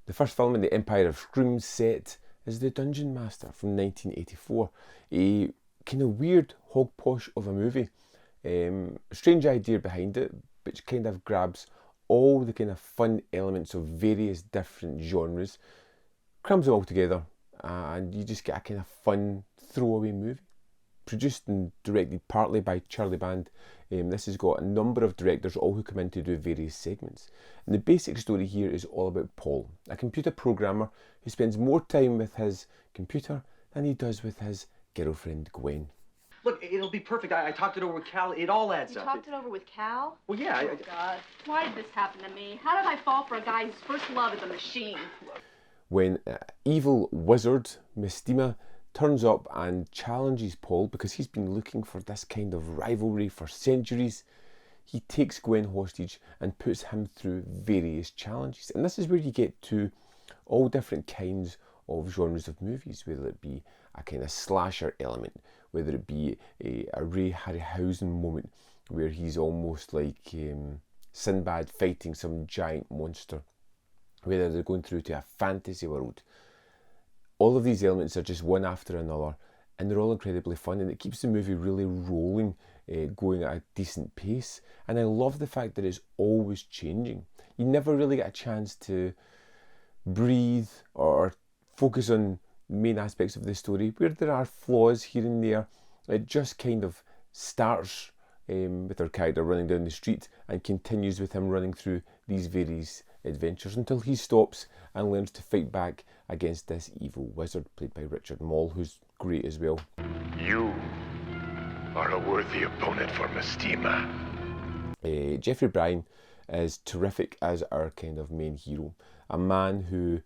The first film in the Empire of Scream set is The Dungeonmaster from 1984. A kind of weird hogposh of a movie. Strange idea behind it, which kind of grabs all the kind of fun elements of various different genres, crams them all together, and you just get a kind of fun throwaway movie. Produced and directed partly by Charlie Band, this has got a number of directors all who come in to do various segments. And the basic story here is all about Paul, a computer programmer who spends more time with his computer than he does with his girlfriend Gwen. Look, it'll be perfect. I talked it over with Cal. It all adds You up. talked it over with Cal? Well, yeah. Oh, God. Why did this happen to me? How did I fall for a guy whose first love is a machine? When evil wizard Mistima turns up and challenges Paul because he's been looking for this kind of rivalry for centuries, he takes Gwen hostage and puts him through various challenges. And this is where you get to all different kinds of genres of movies, whether it be a kind of slasher element, whether it be a Ray Harryhausen moment where he's almost like Sinbad fighting some giant monster, whether they're going through to a fantasy world. All of these elements are just one after another, and they're all incredibly fun, and it keeps the movie really rolling, going at a decent pace. And I love the fact that it's always changing. You never really get a chance to breathe or focus on main aspects of the story. Where there are flaws here and there, it just kind of starts with our character running down the street and continues with him running through these various adventures until he stops and learns to fight back against this evil wizard played by Richard Moll, who's great as well. You are a worthy opponent for Mistima. Jeffrey Bryan is terrific as our kind of main hero, a man who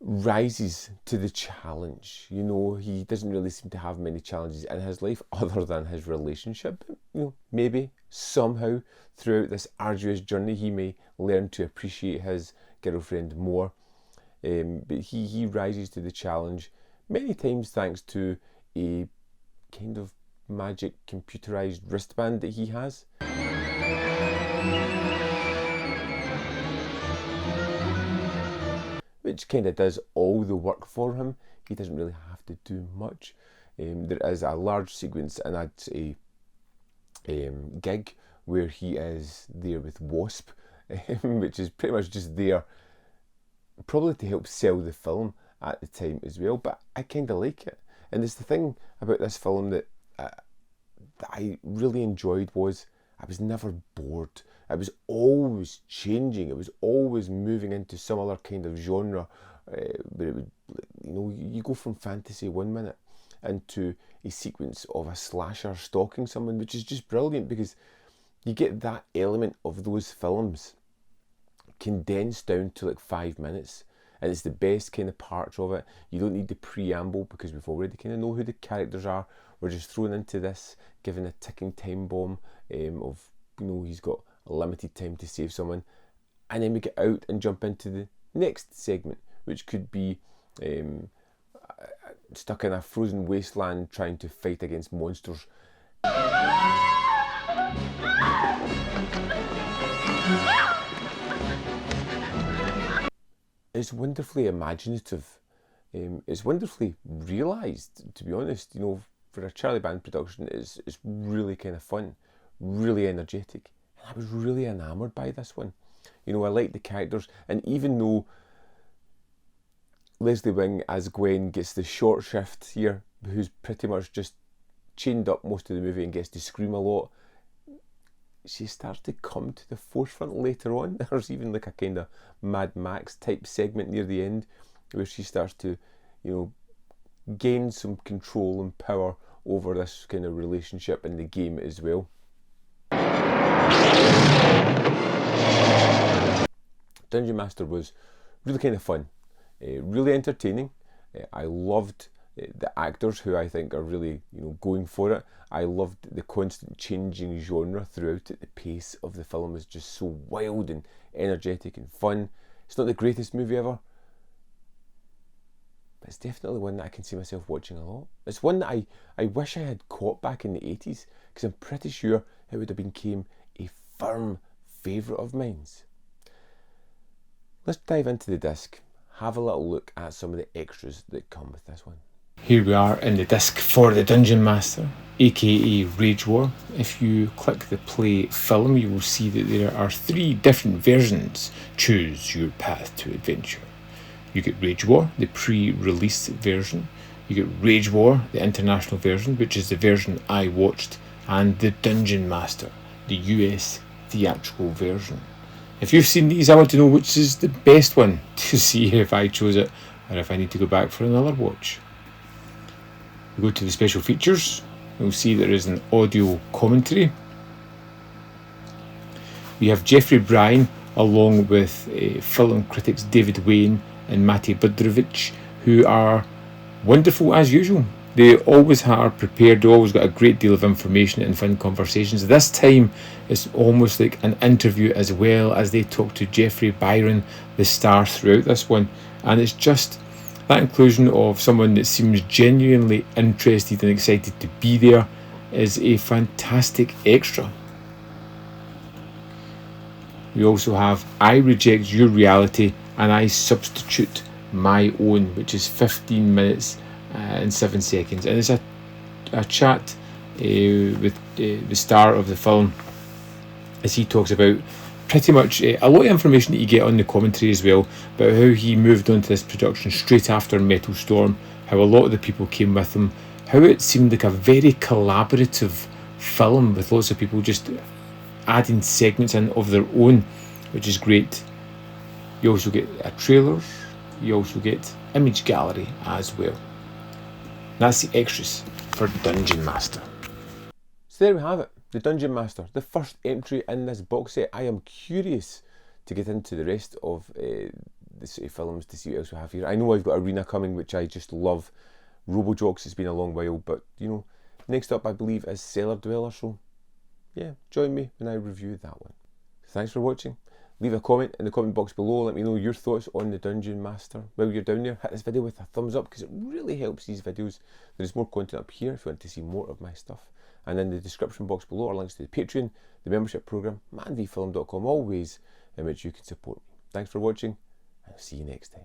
rises to the challenge. You know, he doesn't really seem to have many challenges in his life other than his relationship. You know, maybe somehow throughout this arduous journey he may learn to appreciate his girlfriend more. But he rises to the challenge many times thanks to a kind of magic computerized wristband that he has. Which kind of does all the work for him. He doesn't really have to do much. There is a large sequence and that's a gig where he is there with Wasp, which is pretty much just there probably to help sell the film at the time as well, but I kind of like it. And it's the thing about this film that I really enjoyed was I was never bored. It was always changing. It was always moving into some other kind of genre. Where it would, you know, you go from fantasy 1 minute into a sequence of a slasher stalking someone, which is just brilliant because you get that element of those films condensed down to like 5 minutes. And it's the best kind of parts of it. You don't need the preamble because we've already kind of know who the characters are. We're just thrown into this, given a ticking time bomb of, you know, he's got a limited time to save someone. And then we get out and jump into the next segment, which could be stuck in a frozen wasteland trying to fight against monsters. It's wonderfully imaginative. It's wonderfully realised, to be honest. You know, for a Charlie Band production, it's really kind of fun, really energetic. And I was really enamoured by this one. You know, I like the characters, and even though Leslie Wing as Gwen gets the short shift here, who's pretty much just chained up most of the movie and gets to scream a lot, she starts to come to the forefront later on. There's even like a kind of Mad Max type segment near the end where she starts to, you know, gain some control and power over this kind of relationship in the game as well. Dungeonmaster was really kind of fun, really entertaining. I loved the actors who I think are really, you know, going for it. I loved the constant changing genre throughout it. The pace of the film is just so wild and energetic and fun. It's not the greatest movie ever, but it's definitely one that I can see myself watching a lot. It's one that I wish I had caught back in the 80s, because I'm pretty sure it would have become a firm favourite of mine. let's dive into the disc, have a little look at some of the extras that come with this one. Here we are in the disc for the Dungeonmaster, aka Ragewar. If you click the play film, you will see that there are 3 different versions. Choose your path to adventure. You get Ragewar, the pre-release version. You get Ragewar, the international version, which is the version I watched, and the Dungeonmaster, the US theatrical version. If you've seen these, I want to know which is the best one to see if I chose it or if I need to go back for another watch. We go to the special features. You'll see there is an audio commentary. We have Jeffrey Bryan along with film critics David Wayne and Matej Budrovich, who are wonderful as usual. They always are prepared, they always got a great deal of information and fun conversations. This time it's almost like an interview as well, as they talk to Jeffrey Byron, the star, throughout this one. And it's just that inclusion of someone that seems genuinely interested and excited to be there is a fantastic extra. We also have I Reject Your Reality and I Substitute My Own, which is 15 minutes and 7 seconds. And it's a chat with the star of the film, as he talks about pretty much a lot of information that you get on the commentary as well, about how he moved on to this production straight after Metal Storm, how a lot of the people came with him, how it seemed like a very collaborative film with lots of people just adding segments in of their own, which is great. You also get a trailer, you also get image gallery as well. That's the extras for Dungeonmaster. So there we have it, the Dungeonmaster, the first entry in this box set. I am curious to get into the rest of the City films to see what else we have here. I know I've got Arena coming, which I just love. Robojocks, it's been a long while, but you know, next up I believe is Cellar Dweller, so yeah, join me when I review that one. Thanks for watching. Leave a comment in the comment box below. Let me know your thoughts on the Dungeonmaster. While you're down there, hit this video with a thumbs up because it really helps these videos. There's more content up here if you want to see more of my stuff. And in the description box below are links to the Patreon, the membership program, manvfilm.com, all ways in which you can support me. Thanks for watching, and I'll see you next time.